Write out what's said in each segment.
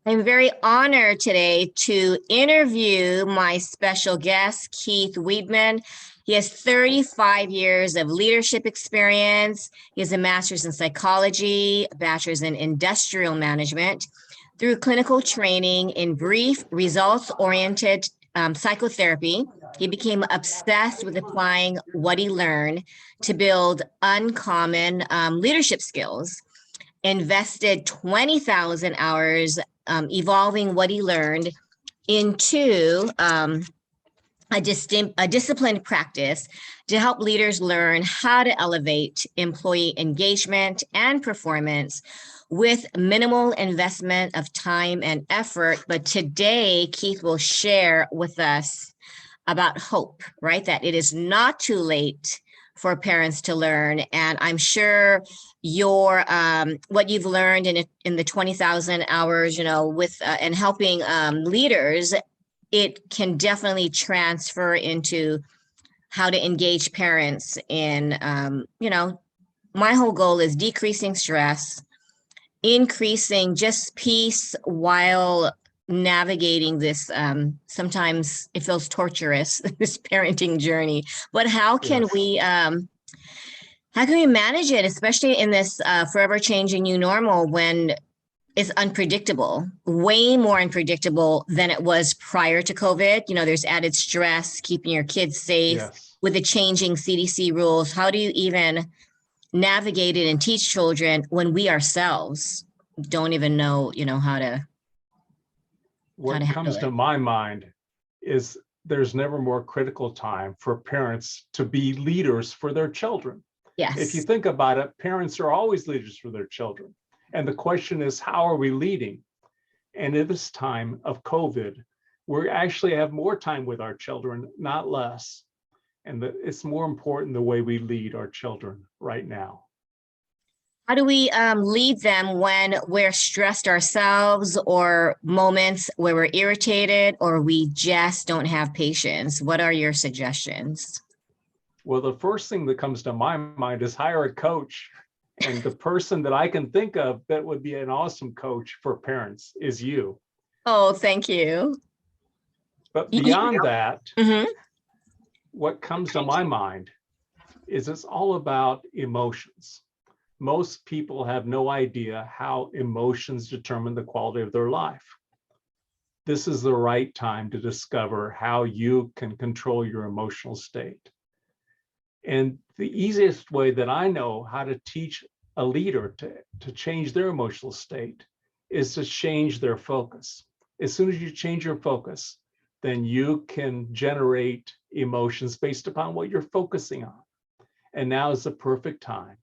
I'm very honored today to interview my special guest, Keith Weedman. He has 35 years of leadership experience. He has a master's in psychology, a bachelor's in industrial management. Through clinical training in brief, results-oriented psychotherapy, he became obsessed with applying what he learned to build uncommon leadership skills. Invested 20,000 hours evolving what he learned into a disciplined practice to help leaders learn how to elevate employee engagement and performance with minimal investment of time and effort. But today, Keith will share with us about hope, right? That it is not too late for parents to learn. And I'm sure your what you've learned in the 20,000 hours, with and helping leaders, it can definitely transfer into how to engage parents in, my whole goal is decreasing stress, increasing just peace while navigating this. Sometimes it feels torturous, this parenting journey, but how can we manage it, especially in this forever changing new normal when it's unpredictable, way more unpredictable than it was prior to COVID. There's added stress, keeping your kids safe with the changing CDC rules. How do you even navigate it and teach children when we ourselves don't even know, how to What comes to my mind is there's never more critical time for parents to be leaders for their children. Yes. If you think about it, parents are always leaders for their children. And the question is, how are we leading? And at this time of COVID, we actually have more time with our children, not less. And it's more important the way we lead our children right now. How do we lead them when we're stressed ourselves, or moments where we're irritated, or we just don't have patience? What are your suggestions? Well, the first thing that comes to my mind is hire a coach. And the person that I can think of that would be an awesome coach for parents is you. Oh, thank you. But beyond that, what comes to my mind is it's all about emotions. Most people have no idea how emotions determine the quality of their life. This is the right time to discover how you can control your emotional state. And the easiest way that I know how to teach a leader to change their emotional state is to change their focus. As soon as you change your focus, then you can generate emotions based upon what you're focusing on. And now is the perfect time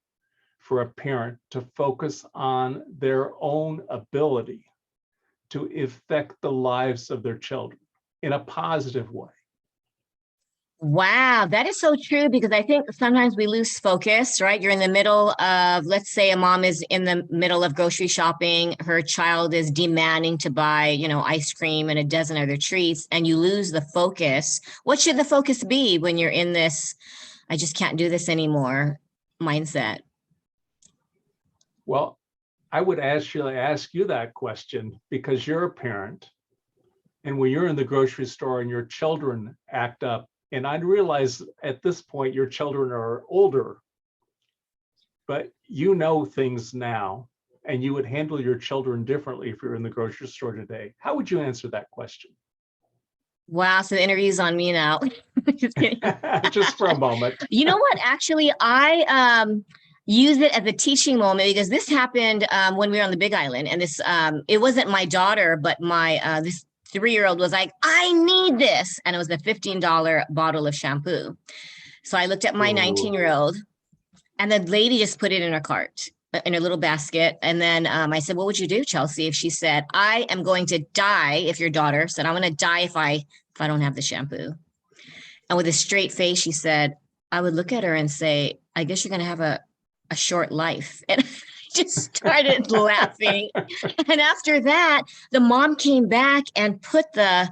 for a parent to focus on their own ability to affect the lives of their children in a positive way. Wow, that is so true, because I think sometimes we lose focus, right? You're in the middle of, let's say a mom is in the middle of grocery shopping. Her child is demanding to buy, ice cream and a dozen other treats, and you lose the focus. What should the focus be when you're in this, I just can't do this anymore mindset? Well, I would actually ask you that question because you're a parent. And when you're in the grocery store and your children act up, and I realize at this point your children are older, but you know things now, and you would handle your children differently if you're in the grocery store today. How would you answer that question? Wow, so the interview's on me now. Just kidding. Just for a moment. You know what? Actually, I use it as a teaching moment, because this happened when we were on the Big Island, and this it wasn't my daughter, but my this 3-year-old was like, I need this. And it was a $15 bottle of shampoo. So I looked at my 19-year-old, and the lady just put it in her cart, in her little basket. And then I said, what would you do, Chelsea, if she said, I am going to die, if your daughter said, I'm going to die if I don't have the shampoo? And with a straight face, she said, I would look at her and say, I guess you're going to have a short life. And I just started laughing. And after that, the mom came back and put the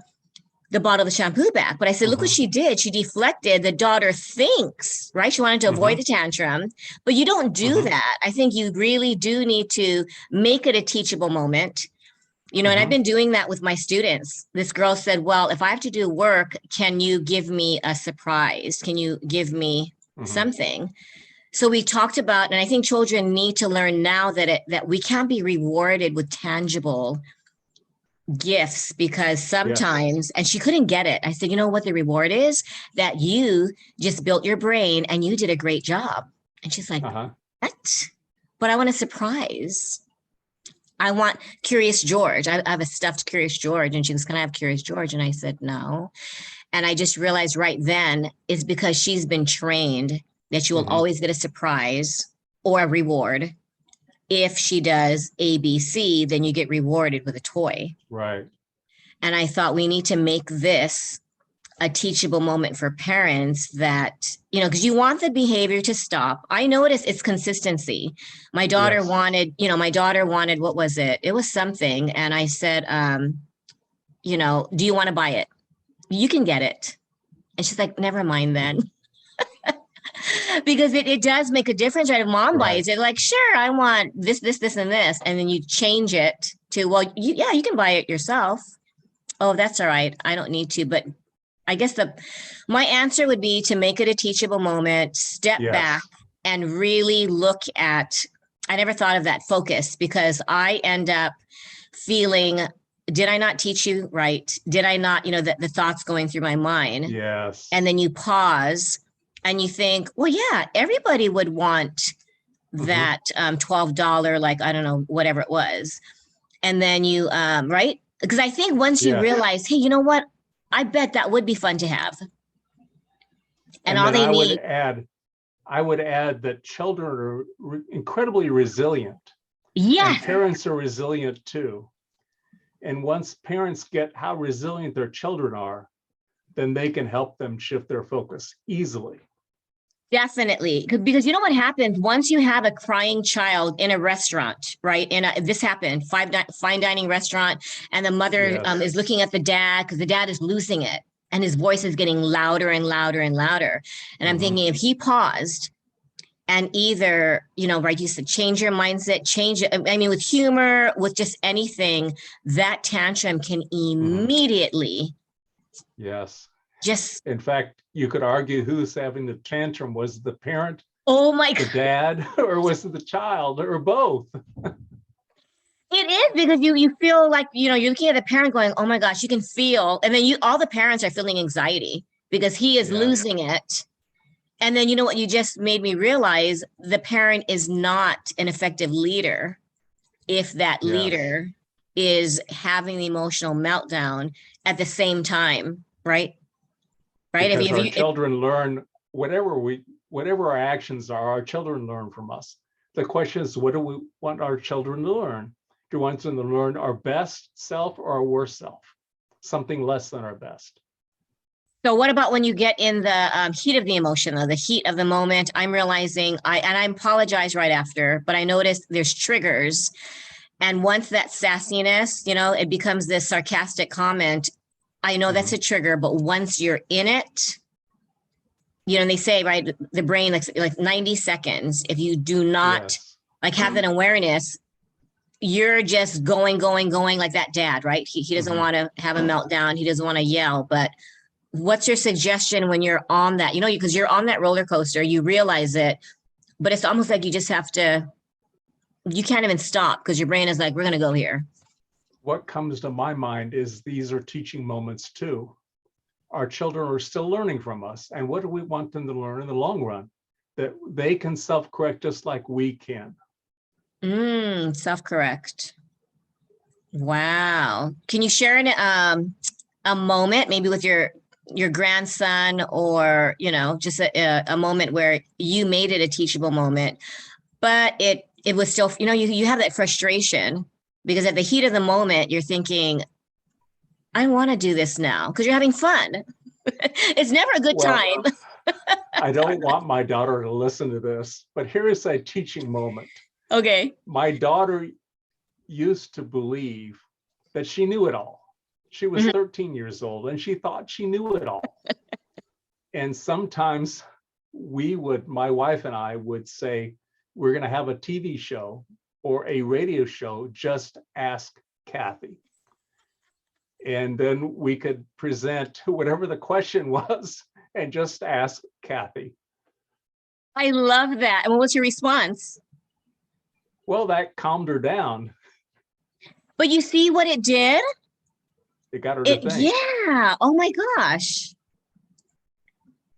bottle of the shampoo back. But I said, look what she did. She deflected. The daughter thinks, right? She wanted to avoid the tantrum, but you don't do that. I think you really do need to make it a teachable moment. and I've been doing that with my students. This girl said, well, if I have to do work, can you give me a surprise? Can you give me something? So we talked about, and I think children need to learn now that we can't be rewarded with tangible gifts, because sometimes, and she couldn't get it. I said, you know what the reward is? That you just built your brain and you did a great job. And she's like, what? But I want a surprise. I want Curious George. I have a stuffed Curious George. And she goes, can I have Curious George? And I said, no. And I just realized right then it's because she's been trained that you will always get a surprise or a reward. If she does ABC, then you get rewarded with a toy. Right. And I thought we need to make this a teachable moment for parents that, because you want the behavior to stop. I noticed it's consistency. My daughter wanted, what was it? It was something. And I said, do you want to buy it? You can get it. And she's like, never mind then. Because it does make a difference, right? If mom buys it, like, sure, I want this, this, this, and this. And then you change it to, well, you can buy it yourself. Oh, that's all right. I don't need to. But I guess my answer would be to make it a teachable moment, step back and really look at, I never thought of that focus, because I end up feeling, did I not teach you right? Did I not, the thoughts going through my mind? Yes. And then you pause and you think, well, yeah, everybody would want that $12, like, I don't know, whatever it was. And then you, right? Because I think once you realize, hey, you know what? I bet that would be fun to have. And all they need. I would add that children are incredibly resilient. Yeah. And parents are resilient too. And once parents get how resilient their children are, then they can help them shift their focus easily. Definitely. Because you know what happens once you have a crying child in a restaurant, right? This happened, fine dining restaurant, and the mother is looking at the dad because the dad is losing it and his voice is getting louder and louder and louder. And I'm thinking, if he paused and either, right, you said, change your mindset, change it. I mean, with humor, with just anything, that tantrum can immediately. Yes. Just, in fact, you could argue who's having the tantrum. Was the parent, the dad, or was it the child, or both? It is, because you feel like, you're looking at the parent going, oh my gosh, you can feel. And then all the parents are feeling anxiety because he is losing it. And then, you know what, you just made me realize the parent is not an effective leader if that leader is having the emotional meltdown at the same time, right? Right. Because our children learn whatever our actions are, our children learn from us. The question is, what do we want our children to learn? Do we want them to learn our best self or our worst self? Something less than our best. So what about when you get in the heat of the emotion, though, the heat of the moment? I'm realizing I apologize right after, but I noticed there's triggers. And once that sassiness, it becomes this sarcastic comment. I know that's a trigger, but once you're in it, and they say, right, the brain, like 90 seconds, if you do not have that awareness, you're just going like that dad, right? He doesn't want to have a meltdown. He doesn't want to yell. But what's your suggestion when you're on that, because you're on that roller coaster, you realize it, but it's almost like you just have to, you can't even stop because your brain is like, we're going to go here. What comes to my mind is these are teaching moments too. Our children are still learning from us. And what do we want them to learn in the long run? That they can self-correct just like we can. Self-correct. Wow. Can you share a moment, maybe with your grandson, or, just a moment where you made it a teachable moment, but it was still, you have that frustration because at the heat of the moment, you're thinking, I want to do this now because you're having fun. It's never a good time. I don't want my daughter to listen to this, but here is a teaching moment. Okay. My daughter used to believe that she knew it all. She was 13 years old and she thought she knew it all. And sometimes my wife and I would say, we're going to have a TV show or a radio show, just ask Kathy. And then we could present whatever the question was and just ask Kathy. I love that. And what was your response? Well, that calmed her down. But you see what it did? It got her to think. Yeah. Oh my gosh.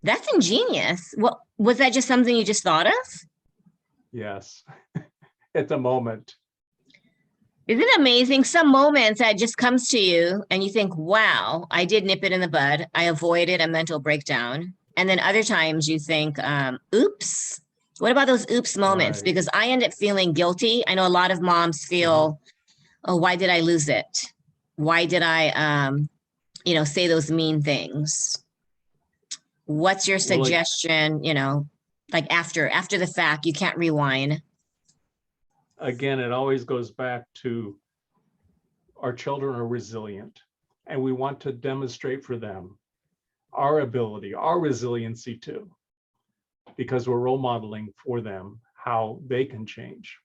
That's ingenious. Well, was that just something you just thought of? Yes, at the moment. Isn't it amazing? Some moments that just comes to you and you think, wow, I did nip it in the bud. I avoided a mental breakdown. And then other times you think, oops. What about those oops moments? Right. Because I end up feeling guilty. I know a lot of moms feel, oh, why did I lose it? Why did I, say those mean things? What's your Well, suggestion? Like after the fact, you can't rewind. again, it always goes back to our children are resilient, and we want to demonstrate for them our ability, our resiliency too, because we're role modeling for them how they can change,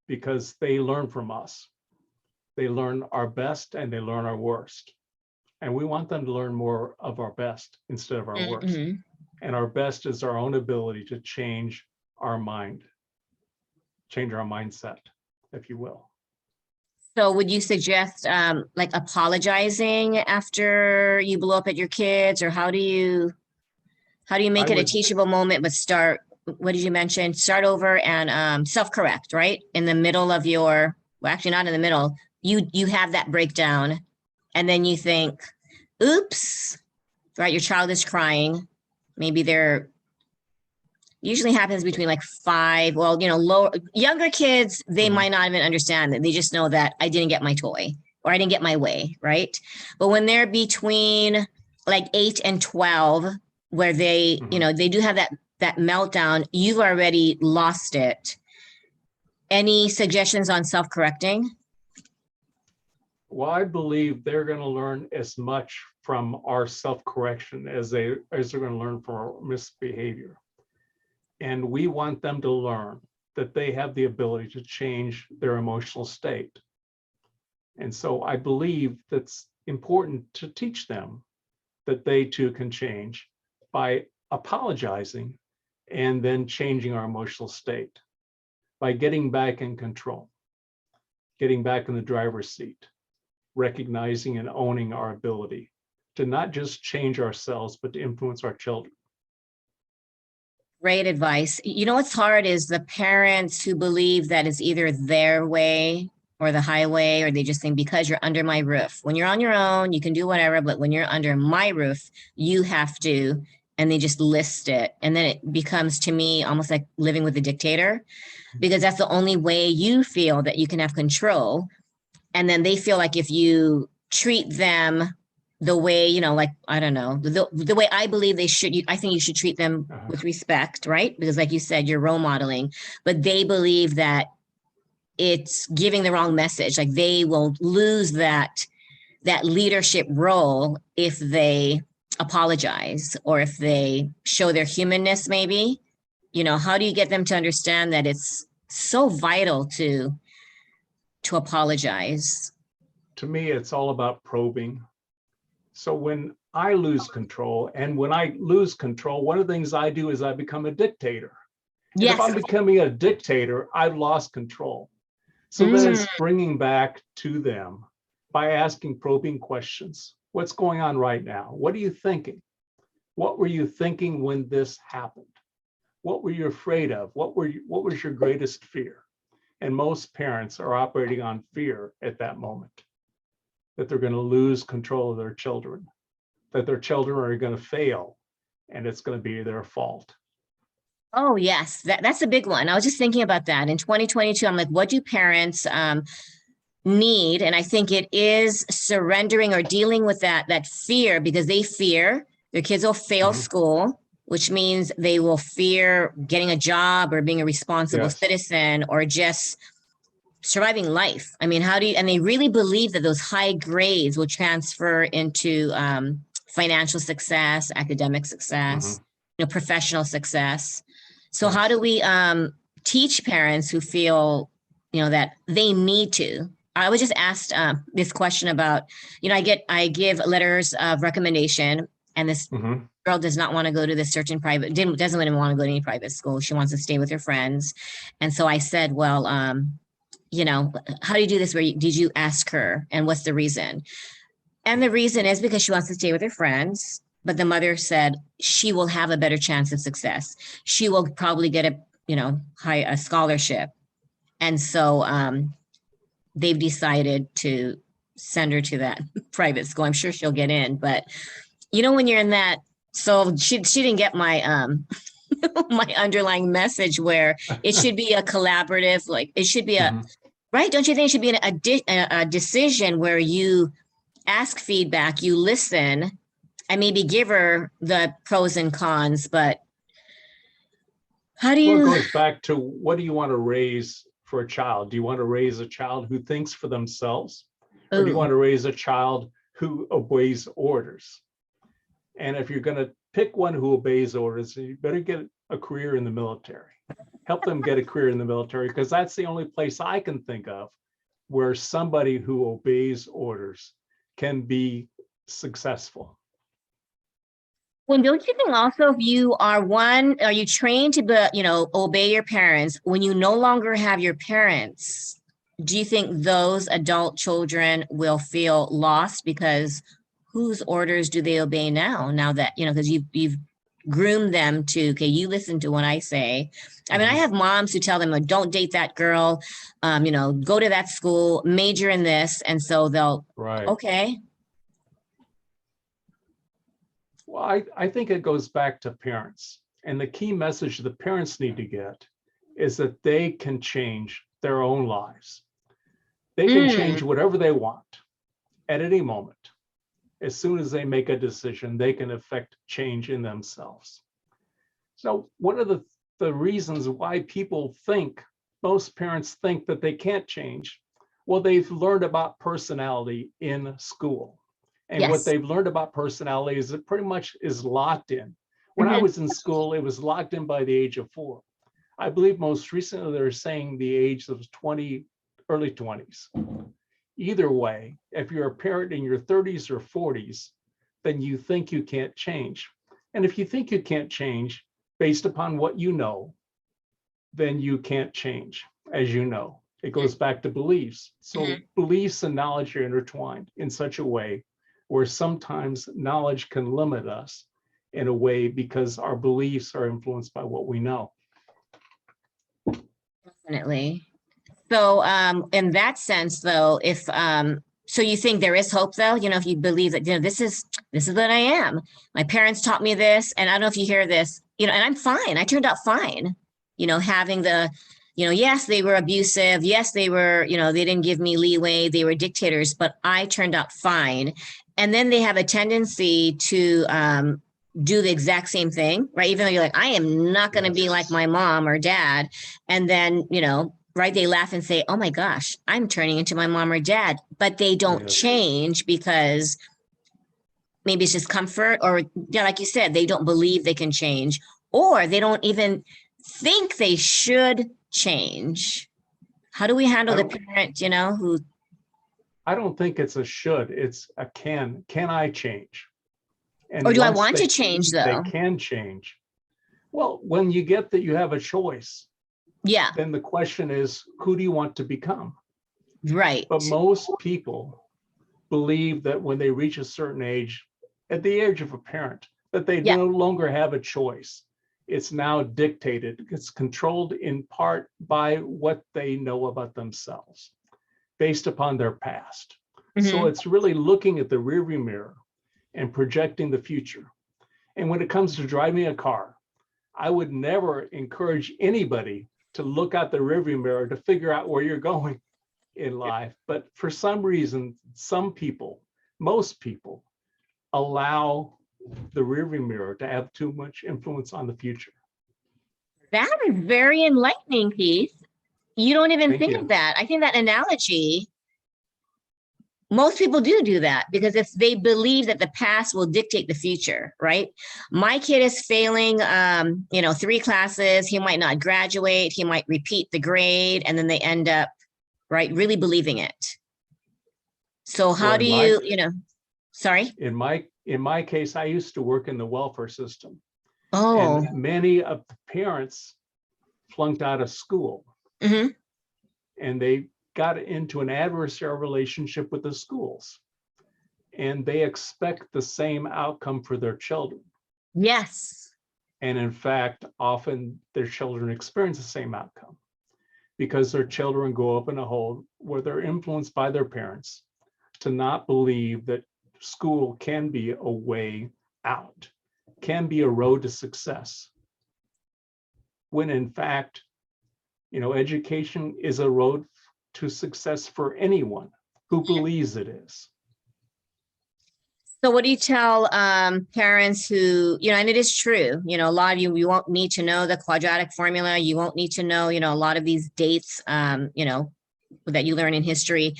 because they learn from us. They learn our best and they learn our worst. And we want them to learn more of our best instead of our worst. Mm-hmm. And our best is our own ability to change our mind, change our mindset, if you will. So would you suggest like apologizing after you blow up at your kids, or how do you make it a teachable moment, but what did you mention? Start over and self-correct, right? In the middle of well, actually not in the middle. You have that breakdown and then you think, oops, right? Your child is crying. Maybe they're usually happens between like 5. Well, younger kids, they might not even understand that. They just know that I didn't get my toy or I didn't get my way, right? But when they're between like 8 and 12, where they, they do have that meltdown, you've already lost it. Any suggestions on self-correcting? Well, I believe they're going to learn as much from our self-correction as they're going to learn from our misbehavior. And we want them to learn that they have the ability to change their emotional state. And so I believe that's important to teach them that they too can change by apologizing and then changing our emotional state, by getting back in control, getting back in the driver's seat, recognizing and owning our ability to not just change ourselves, but to influence our children. Great advice. What's hard is the parents who believe that it's either their way or the highway, or they just think because you're under my roof. When you're on your own, you can do whatever, but when you're under my roof, you have to, and they just list it. And then it becomes, to me, almost like living with a dictator, because that's the only way you feel that you can have control. And then they feel like if you treat them the way, like, I don't know, the way I believe they should, I think you should treat them with respect, right? Because like you said, you're role modeling, but they believe that it's giving the wrong message. Like they will lose that leadership role if they apologize or if they show their humanness, maybe. How do you get them to understand that it's so vital to apologize? To me, it's all about probing. So when I lose control, and when I lose control, one of the things I do is I become a dictator. And Yes. if I'm becoming a dictator, I've lost control. So then it's bringing back to them by asking probing questions. What's going on right now? What are you thinking? What were you thinking when this happened? What were you afraid of? What was your greatest fear? And most parents are operating on fear at that moment, that they're going to lose control of their children, that their children are going to fail, and it's going to be their fault. Oh, yes. That's a big one. I was just thinking about that. In 2022, I'm like, what do parents need? And I think it is surrendering or dealing with that fear, because they fear their kids will fail school, which means they will fear getting a job or being a responsible citizen or just surviving life. I mean, and they really believe that those high grades will transfer into financial success, academic success, professional success. So how do we teach parents who feel, that they need to I was just asked this question about, I give letters of recommendation, and this girl does not want to go to this certain private, doesn't even want to go to any private school. She wants to stay with her friends. And so I said, well, how do you do this? Did you ask her? And what's the reason? And the reason is because she wants to stay with her friends. But the mother said she will have a better chance of success. She will probably get a scholarship. And so they've decided to send her to that private school. I'm sure she'll get in, but when you're in that, so she didn't get my my underlying message where it should be a collaborative, like it should be right? Don't you think it should be a decision where you ask feedback, you listen, and maybe give her the pros and cons, but how do you? Well, it goes back to, what do you want to raise for a child? Do you want to raise a child who thinks for themselves? Or do you want to raise a child who obeys orders? And if you're going to pick one who obeys orders, you better get a career in the military. Help them get a career in the military, because that's the only place I can think of where somebody who obeys orders can be successful. Well, don't you think also, if you are you trained to obey your parents, when you no longer have your parents, do you think those adult children will feel lost because whose orders do they obey now? Now that, because you've groomed them to, okay, you listen to what I say. I mean, I have moms who tell them, like, don't date that girl, go to that school, major in this. And so they'll, okay. Well, I think it goes back to parents. And the key message the parents need to get is that they can change their own lives. They can change whatever they want at any moment. As soon as they make a decision, they can affect change in themselves. So one of the reasons why most parents think that they can't change, well, they've learned about personality in school. And what they've learned about personality is it pretty much is locked in. When I was in school, it was locked in by the age of 4. I believe most recently they're saying the age of 20, early 20s. Either way, if you're a parent in your 30s or 40s, then you think you can't change. And if you think you can't change based upon what you know, then you can't change, as you know. It goes back to beliefs. So beliefs and knowledge are intertwined in such a way where sometimes knowledge can limit us in a way because our beliefs are influenced by what we know. Definitely. So in that sense, though, if so you think there is hope, though, if you believe that, this is what I am. My parents taught me this, and I don't know if you hear this, and I'm fine. I turned out fine, having the, yes, they were abusive. Yes, they were, they didn't give me leeway. They were dictators, but I turned out fine. And then they have a tendency to do the exact same thing, right? Even though you're like, I am not going to be like my mom or dad. And then, right, they laugh and say, oh my gosh, I'm turning into my mom or dad. But they don't change because maybe it's just comfort, or like you said, they don't believe they can change, or they don't even think they should change. How do we handle the parent, who? I don't think it's a should, it's a can. Can I change? And or do I want to change, though? They can change. Well, when you get that you have a choice, then the question is, who do you want to become? Right. But most people believe that when they reach a certain age, at the age of a parent, that they no longer have a choice. It's now dictated. It's controlled in part by what they know about themselves, based upon their past. So it's really looking at the rearview mirror and projecting the future. And when it comes to driving a car, I would never encourage anybody to look out the rearview mirror to figure out where you're going in life. But for some reason, some people, most people, allow the rearview mirror to have too much influence on the future. That is very enlightening, Keith. You don't even think of that. I think that analogy, most people do that, because if they believe that the past will dictate the future, right? My kid is failing, 3 classes. He might not graduate. He might repeat the grade, and then they end up, right, really believing it. So how Well, do in my sorry? in my case, I used to work in the welfare system, Oh, and many of the parents flunked out of school, hmm, and they got into an adversarial relationship with the schools, and they expect the same outcome for their children. yes. And in fact, often their children experience the same outcome because their children grow up in a home where they're influenced by their parents to not believe that school can be a way out, can be a road to success. When in fact, education is a road to success for anyone who believes it is. So what do you tell parents who, and it is true, a lot of you won't need to know the quadratic formula. You won't need to know, a lot of these dates, that you learn in history.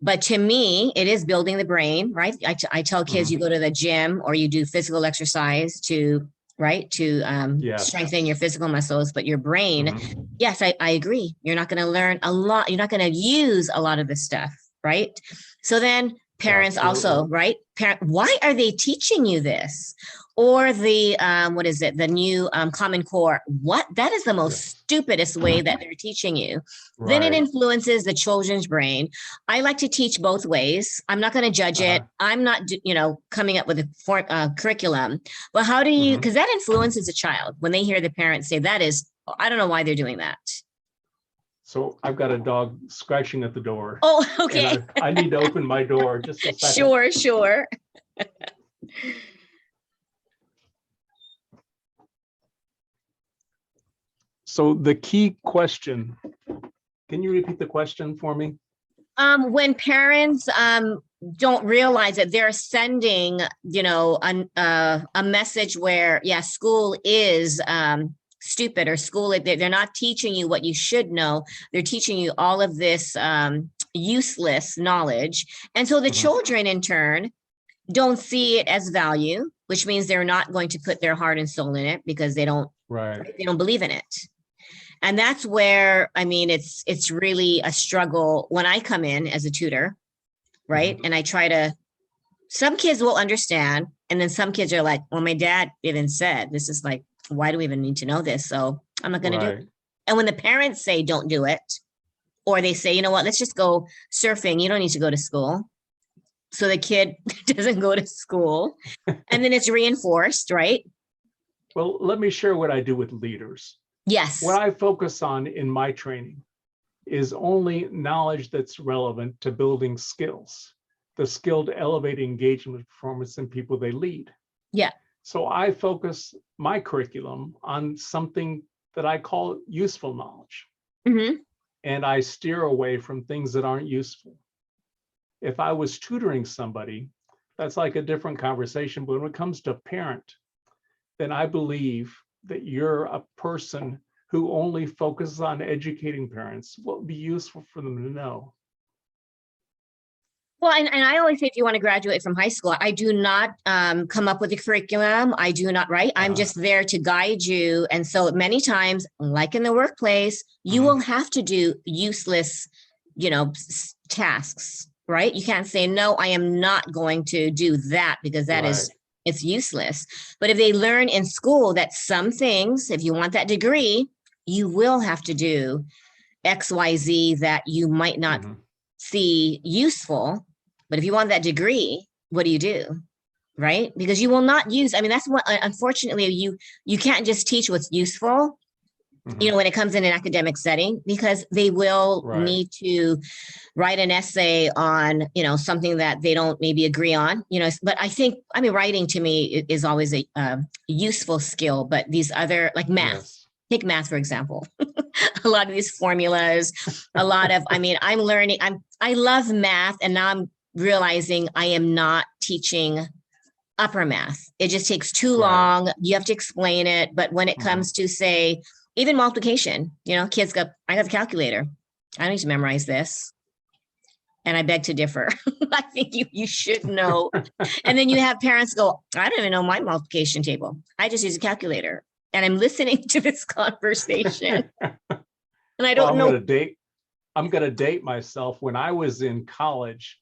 But to me, it is building the brain, right? I tell kids you go to the gym or you do physical exercise to, right, to Yes. strengthen your physical muscles, but your brain, yes, I agree. You're not going to learn a lot. You're not going to use a lot of this stuff, right? So then parents also, right? Why are they teaching you this? Or the, what is it? The new Common Core. What? That is the most stupidest way that they're teaching you. Right. Then it influences the children's brain. I like to teach both ways. I'm not going to judge it. I'm not, coming up with a curriculum. But how do you, because that influences a child when they hear the parents say that is, I don't know why they're doing that. So I've got a dog scratching at the door. Oh, okay. And I need to open my door just a second. Sure. So the key question, can you repeat the question for me? When parents don't realize that they're sending, a message where, school is stupid, or school, they're not teaching you what you should know. They're teaching you all of this useless knowledge. And so the children in turn don't see it as value, which means they're not going to put their heart and soul in it because they don't believe in it. And that's where, it's really a struggle when I come in as a tutor, right? And I try to, some kids will understand. And then some kids are like, well, my dad even said, this is like, why do we even need to know this? So I'm not going to do it. And when the parents say, don't do it, or they say, you know what, let's just go surfing. You don't need to go to school. So the kid doesn't go to school, and then it's reinforced, right? Well, let me share what I do with leaders. Yes. What I focus on in my training is only knowledge that's relevant to building skills, the skill to elevate engagement performance in people they lead. Yeah. So I focus my curriculum on something that I call useful knowledge. And I steer away from things that aren't useful. If I was tutoring somebody, that's like a different conversation. But when it comes to parent, then I believe that you're a person who only focuses on educating parents. What would be useful for them to know? Well, and I always say, if you want to graduate from high school, I do not come up with a curriculum. I do not, right? I'm just there to guide you. And so many times, like in the workplace, you will have to do useless, tasks, right? You can't say, no, I am not going to do that because that is, it's useless. But if they learn in school that some things, if you want that degree, you will have to do X, Y, Z that you might not see useful. But if you want that degree, what do? Right? Because you will not use, that's what, unfortunately, you can't just teach what's useful, when it comes in an academic setting, because they will need to write an essay on, something that they don't maybe agree on, but I think, writing to me is always a useful skill, but these other, like math, take math, for example, a lot of these formulas, a lot of, I'm learning, I love math, and now I'm realizing I am not teaching upper math. It just takes too long. You have to explain it. But when it comes to, say, even multiplication, kids go, I got the calculator. I don't need to memorize this. And I beg to differ. I think you should know. And then you have parents go, I don't even know my multiplication table. I just use a calculator. And I'm listening to this conversation. And I don't know. I'm going to date myself. When I was in college,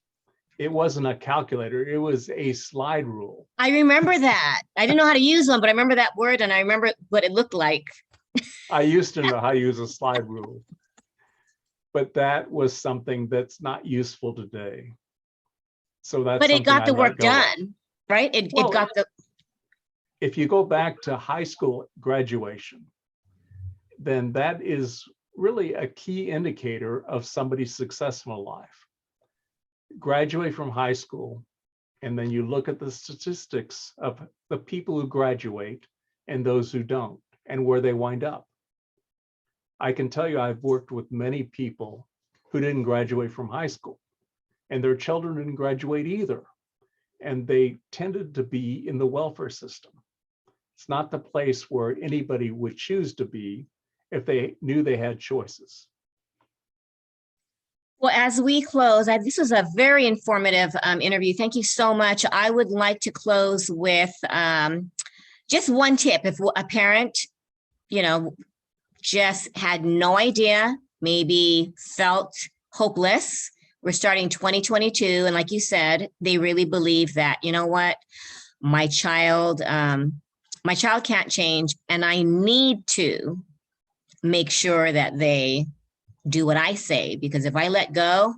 It wasn't a calculator. It was a slide rule. I remember that. I didn't know how to use one, but I remember that word and I remember what it looked like. I used to know how to use a slide rule, but that was something that's not useful today. So that's But it something got I the let work go of. done, right? It Well, got the. If you go back to high school graduation, then that is really a key indicator of somebody's successful life. Graduate from high school, and then you look at the statistics of the people who graduate and those who don't, and where they wind up. I can tell you, I've worked with many people who didn't graduate from high school, and their children didn't graduate either. And they tended to be in the welfare system. It's not the place where anybody would choose to be if they knew they had choices. Well, as we close, this was a very informative interview. Thank you so much. I would like to close with just one tip. If a parent, just had no idea, maybe felt hopeless, we're starting 2022. And like you said, they really believe that, you know what, my child can't change, and I need to make sure that they do what I say, because if I let go,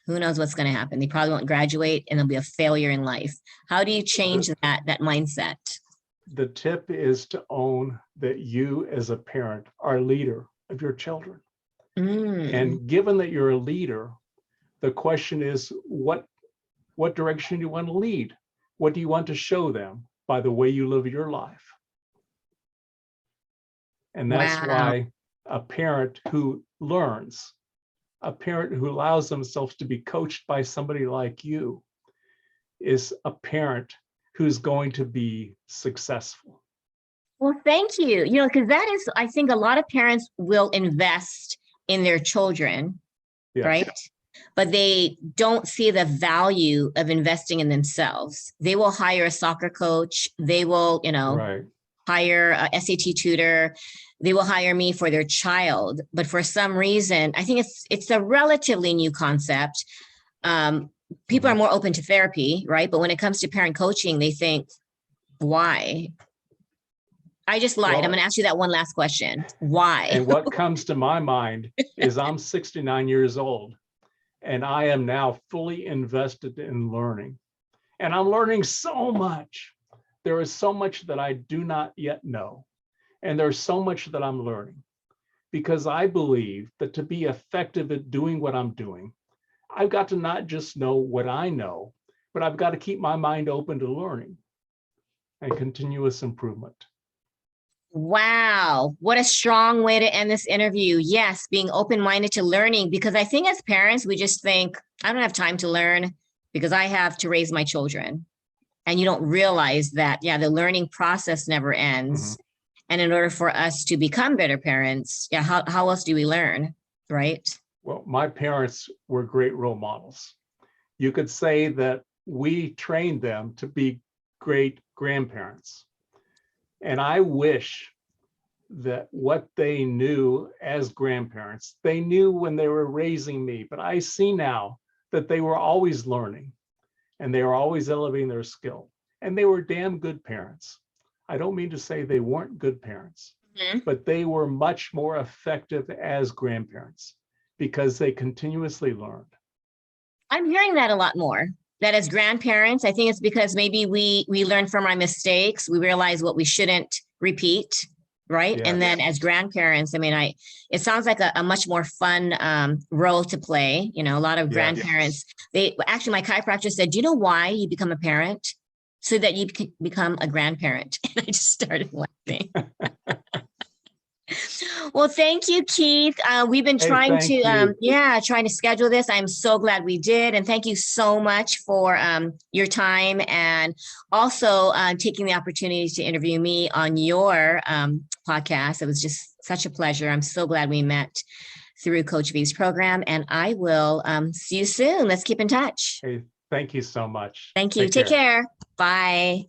who knows what's going to happen? They probably won't graduate and they'll be a failure in life. How do you change that mindset? The tip is to own that you as a parent are a leader of your children. And given that you're a leader, the question is, what direction do you want to lead? What do you want to show them by the way you live your life? And that's why a parent who learns, a parent who allows themselves to be coached by somebody like you, is a parent who's going to be successful. Well, thank you. Because that is, I think a lot of parents will invest in their children, yes, right? But they don't see the value of investing in themselves. They will hire a soccer coach. They will, right, hire a SAT tutor. They will hire me for their child. But for some reason, I think it's a relatively new concept. People are more open to therapy, right? But when it comes to parent coaching, they think, why? I just lied. Well, I'm going to ask you that one last question. Why? And what comes to my mind is I'm 69 years old, and I am now fully invested in learning. And I'm learning so much. There is so much that I do not yet know. And there's so much that I'm learning, because I believe that to be effective at doing what I'm doing, I've got to not just know what I know, but I've got to keep my mind open to learning and continuous improvement. Wow, what a strong way to end this interview. Yes, being open-minded to learning, because I think as parents, we just think, I don't have time to learn because I have to raise my children. And you don't realize that, yeah, the learning process never ends. And in order for us to become better parents, yeah, how else do we learn, right? Well, my parents were great role models. You could say that we trained them to be great grandparents. And I wish that what they knew as grandparents, they knew when they were raising me, but I see now that they were always learning and they were always elevating their skill, and they were damn good parents. I don't mean to say they weren't good parents, but they were much more effective as grandparents because they continuously learned. I'm hearing that a lot more. That as grandparents, I think it's because maybe we learn from our mistakes. We realize what we shouldn't repeat, right? Yes. And then as grandparents, I mean, it sounds like a much more fun role to play. A lot of grandparents, actually, my chiropractor said, do you know why you become a parent? So that you can become a grandparent. And I just started laughing. Well, thank you, Keith. We've been trying to schedule this. I'm so glad we did. And thank you so much for your time, and also taking the opportunity to interview me on your podcast. It was just such a pleasure. I'm so glad we met through Coach V's program, and I will see you soon. Let's keep in touch. Hey, thank you so much. Thank you. Take care. Bye.